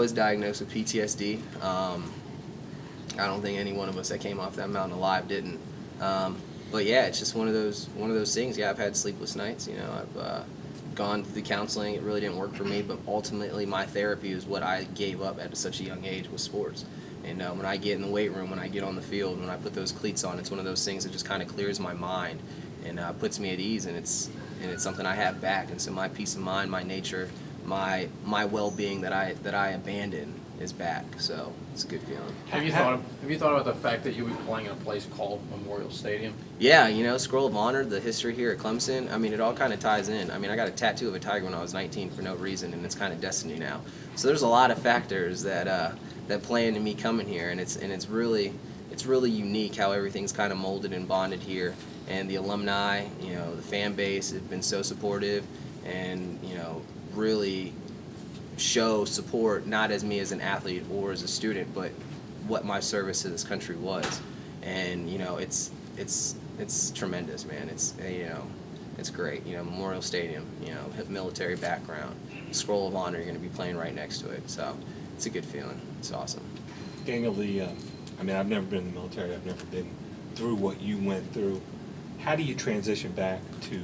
Was diagnosed with PTSD. I don't think any one of us that came off that mountain alive didn't. But yeah, it's just one of those things. Yeah, I've had sleepless nights. I've gone through counseling. It really didn't work for me, but ultimately my therapy is what I gave up at such a young age with sports. And when I get in the weight room, when I get on the field, when I put those cleats on, it's one of those things that just kind of clears my mind and puts me at ease. And it's something I have back. And so my peace of mind, my nature, my well-being that I abandoned is back. So it's a good feeling. Have you thought about the fact that you'll be playing in a place called Memorial Stadium? Yeah, Scroll of Honor, the history here at Clemson. I mean, it all kind of ties in. I mean, I got a tattoo of a tiger when I was 19 for no reason, and it's kind of destiny now. So there's a lot of factors that play into me coming here, and it's really unique how everything's kind of molded and bonded here. And the alumni, the fan base have been so supportive, and really show support, not as me as an athlete or as a student, but what my service to this country was. And it's tremendous, man. It's great. Memorial Stadium, military background, Scroll of Honor, you're going to be playing right next to it. So it's a good feeling. It's awesome. Daniel, I've never been in the military. I've never been through what you went through. How do you transition back to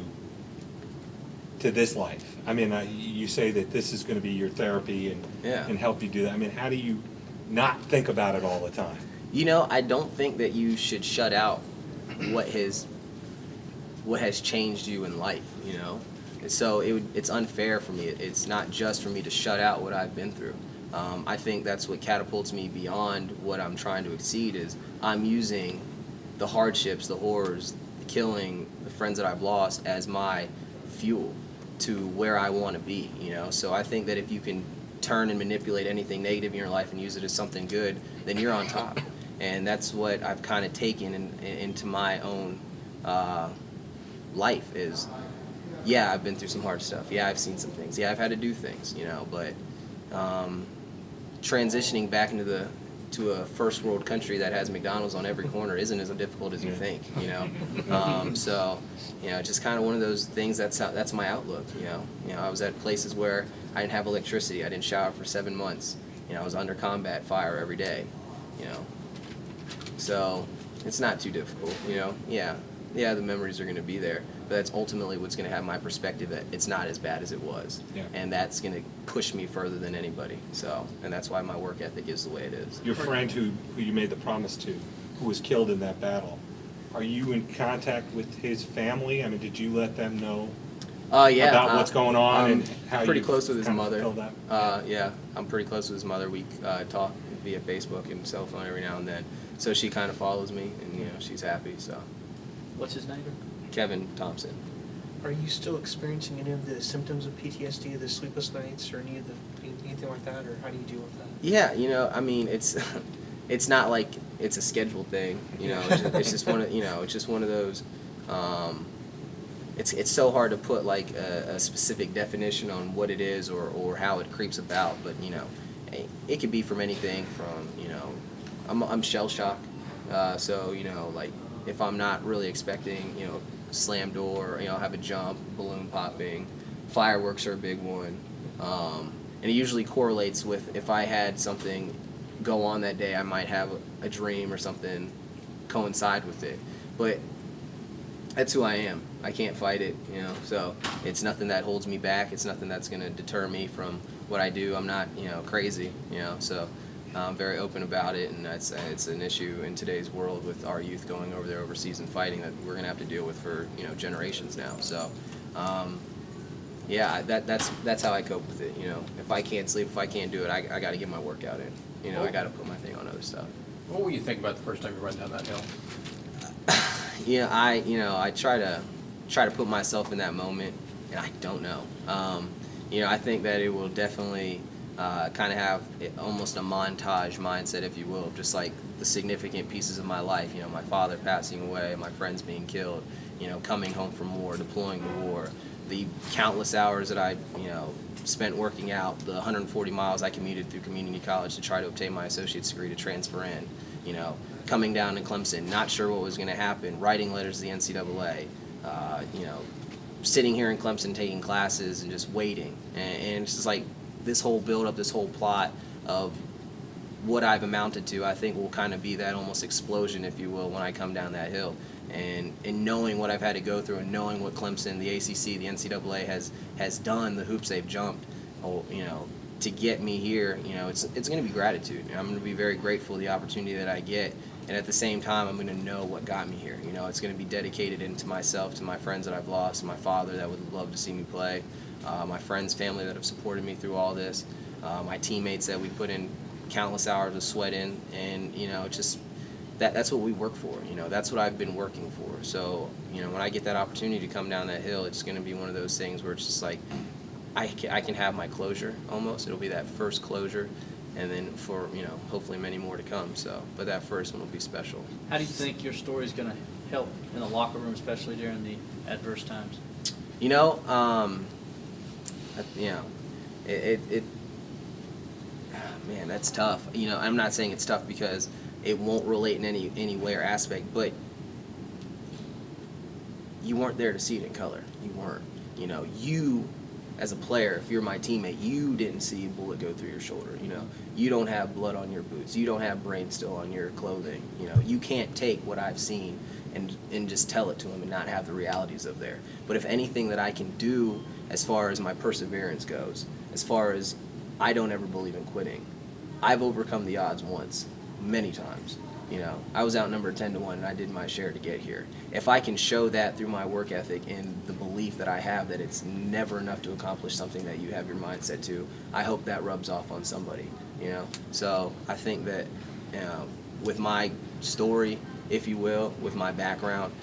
this life? I mean, you say that this is going to be your therapy and help you do that. I mean, how do you not think about it all the time? I don't think that you should shut out what has changed you in life, So it's unfair for me. It's not just for me to shut out what I've been through. I think that's what catapults me beyond what I'm trying to exceed is I'm using the hardships, the horrors, the killing, the friends that I've lost as my fuel to where I want to be, So I think that if you can turn and manipulate anything negative in your life and use it as something good, then you're on top. And that's what I've kind of taken into my own life is, yeah, I've been through some hard stuff. Yeah, I've seen some things. Yeah, I've had to do things, but transitioning back to a first world country that has McDonald's on every corner isn't as difficult as you think, So, just kind of one of those things that's my outlook, I was at places where I didn't have electricity. I didn't shower for 7 months. I was under combat fire every day, So it's not too difficult, Yeah, the memories are going to be there, but that's ultimately what's going to have my perspective that it's not as bad as it was. Yeah. And that's going to push me further than anybody. So, and that's why my work ethic is the way it is. Your friend who you made the promise to, who was killed in that battle, are you in contact with his family? I mean, did you let them know yeah, about what's going on I'm and how pretty you close with his kind of mother. feel that? Yeah, I'm pretty close with his mother. We talk via Facebook and cell phone every now and then. So she kind of follows me, and she's happy. So. What's his name? Kevin Thompson. Are you still experiencing any of the symptoms of PTSD, the sleepless nights, or anything like that, or how do you deal with that? Yeah, I mean, it's not like it's a scheduled thing, It's just one of it's just one of those. It's so hard to put like a specific definition on what it is or how it creeps about, but it could be from anything from I'm shell shocked, so like if I'm not really expecting slam door, have a jump, balloon popping, fireworks are a big one, and it usually correlates with if I had something go on that day, I might have a dream or something coincide with it, but that's who I am. I can't fight it, so it's nothing that holds me back. It's nothing that's going to deter me from what I do. I'm not, crazy, so I'm very open about it, and it's an issue in today's world with our youth going over there overseas and fighting that we're going to have to deal with for, generations now. So, yeah, that's how I cope with it, If I can't sleep, if I can't do it, I got to get my workout in. I got to put my thing on other stuff. What were you thinking about the first time you ran down that hill? I try to put myself in that moment, and I don't know. I think that it will definitely kind of have almost a montage mindset, if you will, of just like the significant pieces of my life. My father passing away, my friends being killed, coming home from war, deploying to war, the countless hours that I, spent working out, the 140 miles I commuted through community college to try to obtain my associate's degree to transfer in, coming down to Clemson, not sure what was going to happen, writing letters to the NCAA, sitting here in Clemson taking classes and just waiting. And it's just like this whole build-up, this whole plot of what I've amounted to, I think will kind of be that almost explosion, if you will, when I come down that hill. And knowing what I've had to go through, and knowing what Clemson, the ACC, the NCAA has done, the hoops they've jumped, to get me here, it's going to be gratitude. I'm going to be very grateful for the opportunity that I get, and at the same time, I'm going to know what got me here. It's going to be dedicated into myself, to my friends that I've lost, my father that would love to see me play, my friends, family that have supported me through all this, my teammates that we put in countless hours of sweat in, and just that's what we work for. That's what I've been working for. So when I get that opportunity to come down that hill, it's going to be one of those things where it's just like I can have my closure almost. It'll be that first closure, and then for hopefully many more to come. So, but that first one will be special. How do you think your story is going to help in the locker room, especially during the adverse times? Man, that's tough. I'm not saying it's tough because it won't relate in any way or aspect, but you weren't there to see it in color. You weren't. You as a player, if you're my teammate, you didn't see a bullet go through your shoulder. You don't have blood on your boots. You don't have brain still on your clothing. You can't take what I've seen and just tell it to them and not have the realities of there. But if anything that I can do as far as my perseverance goes, as far as I don't ever believe in quitting. I've overcome the odds once, many times. I was outnumbered 10-1, and I did my share to get here. If I can show that through my work ethic and the belief that I have that it's never enough to accomplish something that you have your mindset to, I hope that rubs off on somebody. So I think that with my story, if you will, with my background,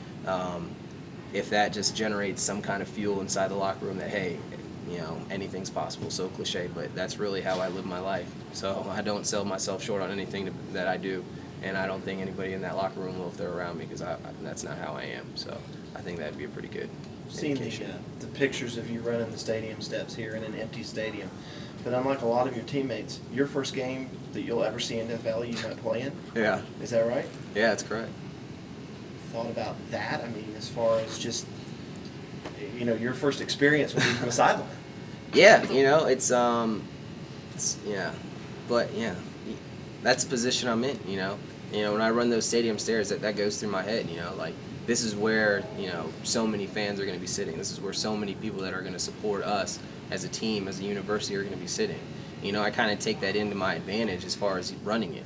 if that just generates some kind of fuel inside the locker room that, hey, anything's possible. So cliche, but that's really how I live my life. So I don't sell myself short on anything that I do, and I don't think anybody in that locker room will if they're around me, because that's not how I am. So I think that'd be a pretty good Seen indication. the pictures of you running the stadium steps here in an empty stadium, but unlike a lot of your teammates, your first game that you'll ever see in NFL, you might play in. Yeah. Is that right? Yeah, that's correct. Thought about that? I mean, as far as just your first experience will be from the sideline. Yeah, it's but yeah, that's the position I'm in. When I run those stadium stairs, that goes through my head. Like this is where so many fans are going to be sitting. This is where so many people that are going to support us as a team, as a university, are going to be sitting. I kind of take that into my advantage as far as running it.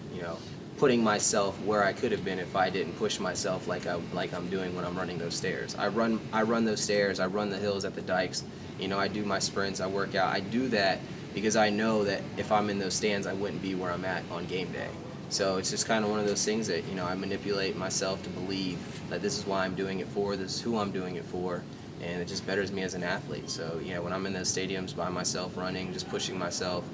Putting myself where I could have been if I didn't push myself like I'm doing when I'm running those stairs. I run those stairs. I run the hills at the dikes. I do my sprints. I work out. I do that because I know that if I'm in those stands, I wouldn't be where I'm at on game day. So it's just kind of one of those things that I manipulate myself to believe that this is why I'm doing it for. This is who I'm doing it for, and it just betters me as an athlete. So when I'm in those stadiums by myself, running, just pushing myself,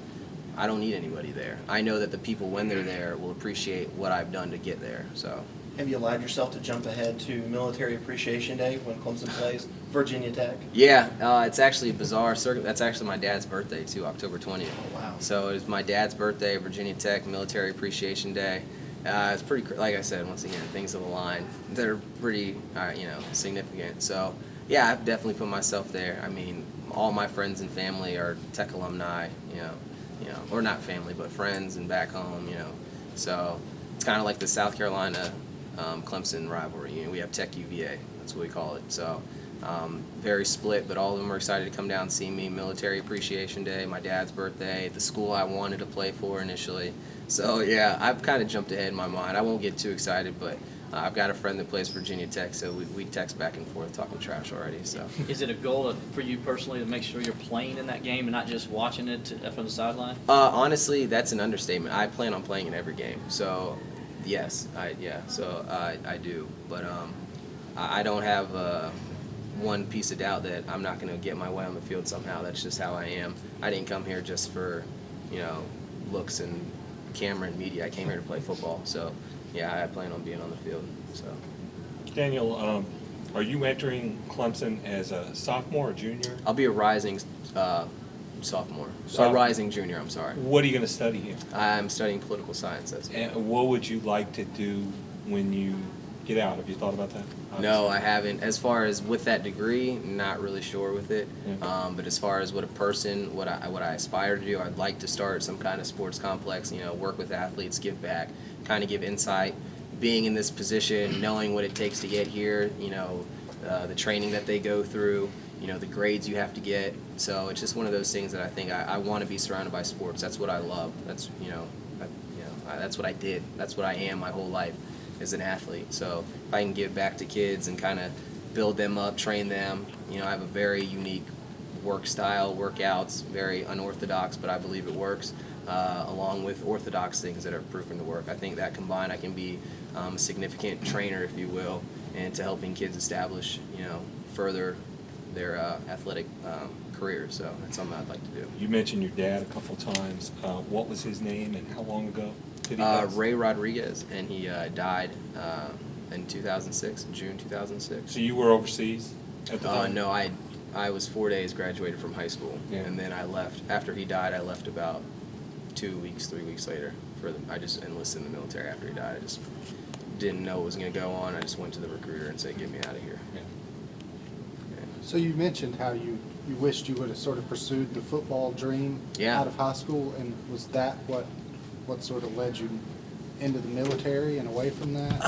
I don't need anybody there. I know that the people, when they're there, will appreciate what I've done to get there. So, Have you allowed yourself to jump ahead to Military Appreciation Day when Clemson plays Virginia Tech? yeah, it's actually a bizarre circuit. That's actually my dad's birthday too, October 20th. Oh, wow. So it was my dad's birthday, Virginia Tech Military Appreciation Day. It's pretty, like I said, once again, things have aligned. They're pretty, significant. So, yeah, I've definitely put myself there. I mean, all my friends and family are Tech alumni, or not family, but friends and back home, So it's kind of like the South Carolina Clemson rivalry. We have Tech UVA. That's what we call it. So very split, but all of them are excited to come down and see me. Military Appreciation Day, my dad's birthday, the school I wanted to play for initially. So, yeah, I've kind of jumped ahead in my mind. I won't get too excited, but I've got a friend that plays Virginia Tech, so we text back and forth talking trash already. So, Is it a goal for you personally to make sure you're playing in that game and not just watching it from the sideline? honestly, that's an understatement. I plan on playing in every game. So, yes, I do. But I don't have one piece of doubt that I'm not going to get my way on the field somehow. That's just how I am. I didn't come here just for, looks and camera and media. I came here to play football. So, yeah, I plan on being on the field. So, Daniel, are you entering Clemson as a sophomore or junior? I'll be a rising sophomore. A rising junior, I'm sorry. What are you going to study here? I'm studying political science. And what would you like to do when you get out? Have you thought about that? No, I haven't. As far as with that degree, not really sure with it. Yeah. But as far as what a person, what I aspire to do, I'd like to start some kind of sports complex. You know, work with athletes, give back, kind of give insight. Being in this position, knowing what it takes to get here. You know, the training that they go through. You know, the grades you have to get. So it's just one of those things that I think I want to be surrounded by sports. That's what I love. That's that's what I did. That's what I am my whole life as an athlete. So if I can give back to kids and kind of build them up, train them. You know, I have a very unique work style, workouts, very unorthodox, but I believe it works, along with orthodox things that are proven to work. I think that combined, I can be a significant trainer, if you will, and to helping kids establish, you know, further their athletic careers. So that's something I'd like to do. You mentioned your dad a couple times. What was his name and how long ago did he pass? Ray Rodriguez, and he died in 2006, June 2006. So you were overseas at the time? No, I was 4 days graduated from high school, Yeah. and then I left. After he died, I left about 2 weeks, 3 weeks later. I just enlisted in the military after he died. I just didn't know what was going to go on. I just went to the recruiter and said, "Get me out of here." Yeah. So you mentioned how you wished you would have sort of pursued the football dream Yeah. out of high school, and was that what sort of led you into the military and away from that?